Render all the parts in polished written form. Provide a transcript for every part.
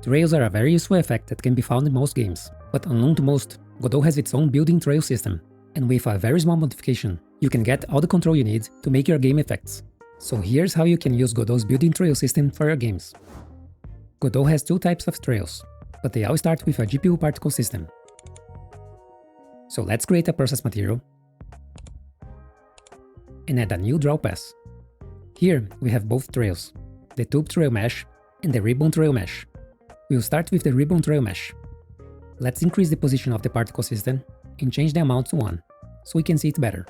Trails are a very useful effect that can be found in most games, but unknown to most, Godot has its own built-in trail system, and with a very small modification, you can get all the control you need to make your game effects. So here's how you can use Godot's built-in trail system for your games. Godot has two types of trails, but they all start with a GPU particle system. So let's create a process material and add a new draw pass. Here we have both trails, the tube trail mesh and the ribbon trail mesh. We'll start with the ribbon trail mesh. Let's increase the position of the particle system and change the amount to 1, so we can see it better.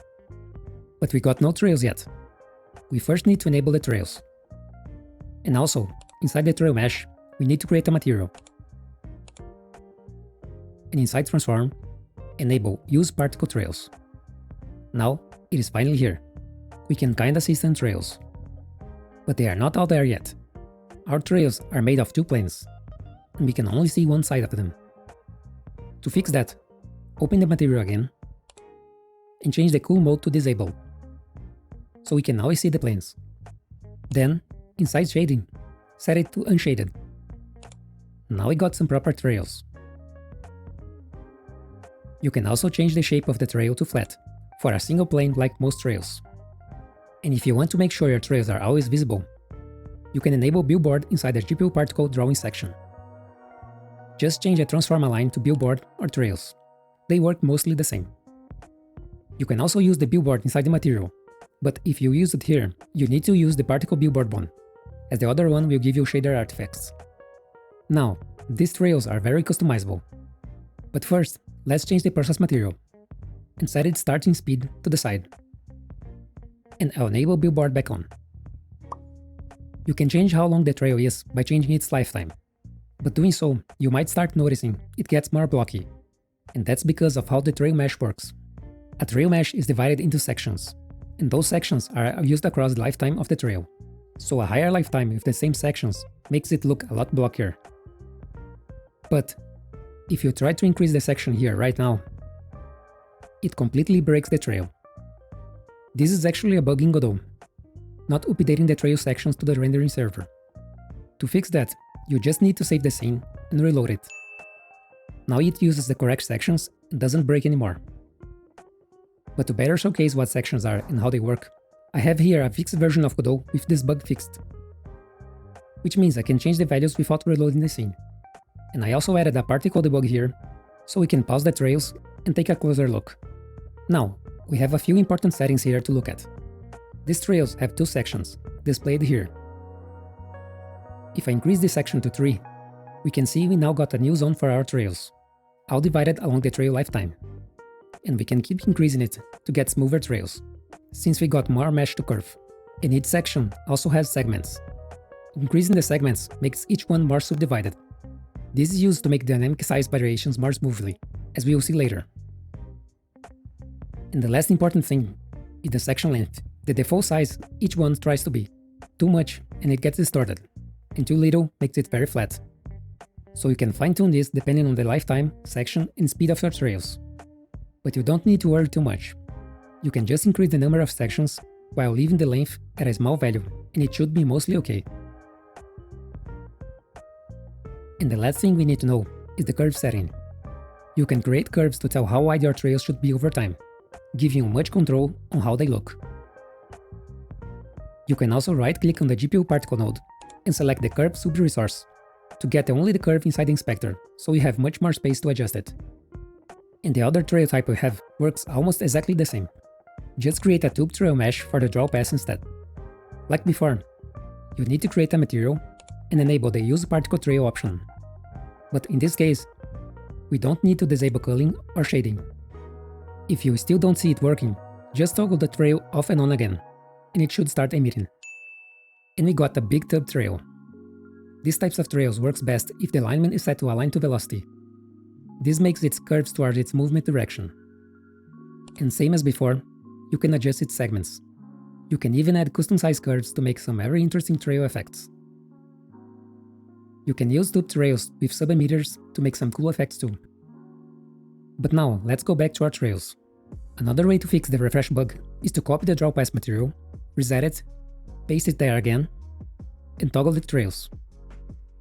But we got no trails yet. We first need to enable the trails. And also, inside the trail mesh, we need to create a material. And inside transform, enable use particle trails. Now, it is finally here. We can kinda see some trails. But they are not all there yet. Our trails are made of two planes, and we can only see one side of them. To fix that, open the material again and change the cool mode to disable, so we can always see the planes. Then, inside shading, set it to unshaded. Now we got some proper trails. You can also change the shape of the trail to flat, for a single plane like most trails. And if you want to make sure your trails are always visible, you can enable Billboard inside the GPU particle drawing section. Just change the transform align to Billboard or trails. They work mostly the same. You can also use the Billboard inside the material, but if you use it here, you need to use the particle Billboard one, as the other one will give you shader artifacts. Now, these trails are very customizable. But first, let's change the process material and set its starting speed to the side. And I'll enable Billboard back on. You can change how long the trail is by changing its lifetime. But doing so, you might start noticing it gets more blocky. And that's because of how the trail mesh works. A trail mesh is divided into sections, and those sections are used across the lifetime of the trail. So a higher lifetime with the same sections makes it look a lot blockier. But if you try to increase the section here right now, it completely breaks the trail. This is actually a bug in Godot, not updating the trail sections to the rendering server. To fix that, you just need to save the scene and reload it. Now it uses the correct sections and doesn't break anymore. But to better showcase what sections are and how they work, I have here a fixed version of Godot with this bug fixed. Which means I can change the values without reloading the scene. And I also added a particle debug here, so we can pause the trails and take a closer look. Now, we have a few important settings here to look at. These trails have two sections, displayed here. If I increase this section to 3, we can see we now got a new zone for our trails, all divided along the trail lifetime. And we can keep increasing it to get smoother trails, since we got more mesh to curve. And each section also has segments. Increasing the segments makes each one more subdivided. This is used to make dynamic size variations more smoothly, as we will see later. And the last important thing is the section length. The default size each one tries to be. Too much and it gets distorted, and too little makes it very flat. So you can fine-tune this depending on the lifetime, section, and speed of your trails. But you don't need to worry too much. You can just increase the number of sections while leaving the length at a small value, and it should be mostly okay. And the last thing we need to know is the curve setting. You can create curves to tell how wide your trails should be over time, giving you much control on how they look. You can also right-click on the GPU particle node and select the curve sub-resource to get only the curve inside the inspector, so you have much more space to adjust it. And the other trail type we have works almost exactly the same. Just create a tube trail mesh for the draw pass instead. Like before, you need to create a material and enable the use particle trail option. But in this case, we don't need to disable culling or shading. If you still don't see it working, just toggle the trail off and on again, and it should start emitting. And we got a big tube trail. These types of trails works best if the alignment is set to align to velocity. This makes its curves towards its movement direction. And same as before, you can adjust its segments. You can even add custom size curves to make some very interesting trail effects. You can use tube trails with sub-emitters to make some cool effects too. But now, let's go back to our trails. Another way to fix the refresh bug is to copy the draw pass material, reset it, paste it there again, and toggle the trails.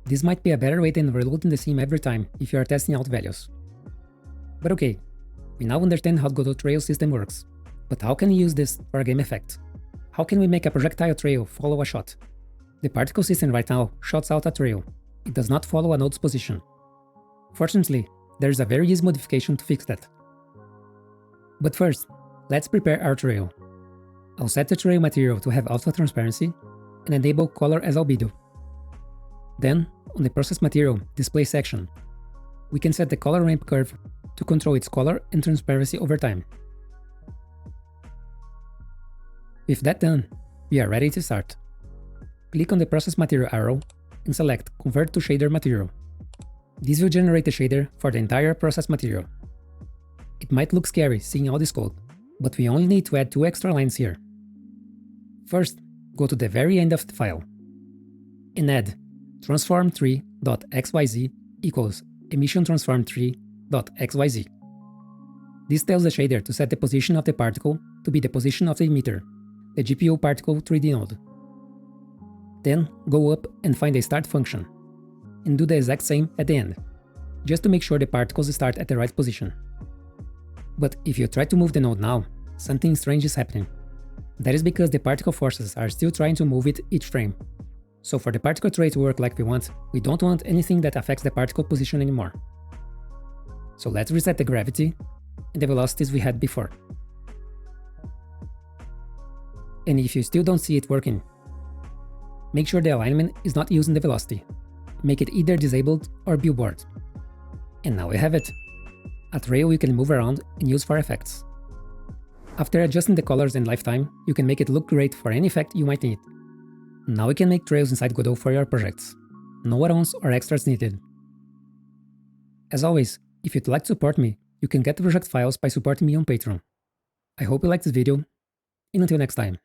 This might be a better way than reloading the scene every time if you are testing out values. But okay, we now understand how Godot trail system works. But how can we use this for a game effect? How can we make a projectile trail follow a shot? The particle system right now shots out a trail. It does not follow a node's position. Fortunately, there is a very easy modification to fix that. But first, let's prepare our trail. I'll set the trail material to have alpha transparency and enable color as albedo. Then, on the process material display section, we can set the color ramp curve to control its color and transparency over time. With that done, we are ready to start. Click on the process material arrow and select Convert to Shader Material. This will generate the shader for the entire process material. It might look scary seeing all this code, but we only need to add 2 extra lines here. First, go to the very end of the file and add transform3.xyz equals emission transform3.xyz. This tells the shader to set the position of the particle to be the position of the emitter, the GPU particle 3D node. Then go up and find the start function, and do the exact same at the end, just to make sure the particles start at the right position. But if you try to move the node now, something strange is happening. That is because the particle forces are still trying to move it each frame. So for the particle tray to work like we want, we don't want anything that affects the particle position anymore. So let's reset the gravity and the velocities we had before. And if you still don't see it working, make sure the alignment is not using the velocity. Make it either disabled or Billboard. And now we have it. A trail you can move around and use for effects. After adjusting the colors and lifetime, you can make it look great for any effect you might need. Now you can make trails inside Godot for your projects. No add-ons or extras needed. As always, if you'd like to support me, you can get the project files by supporting me on Patreon. I hope you liked this video, and until next time.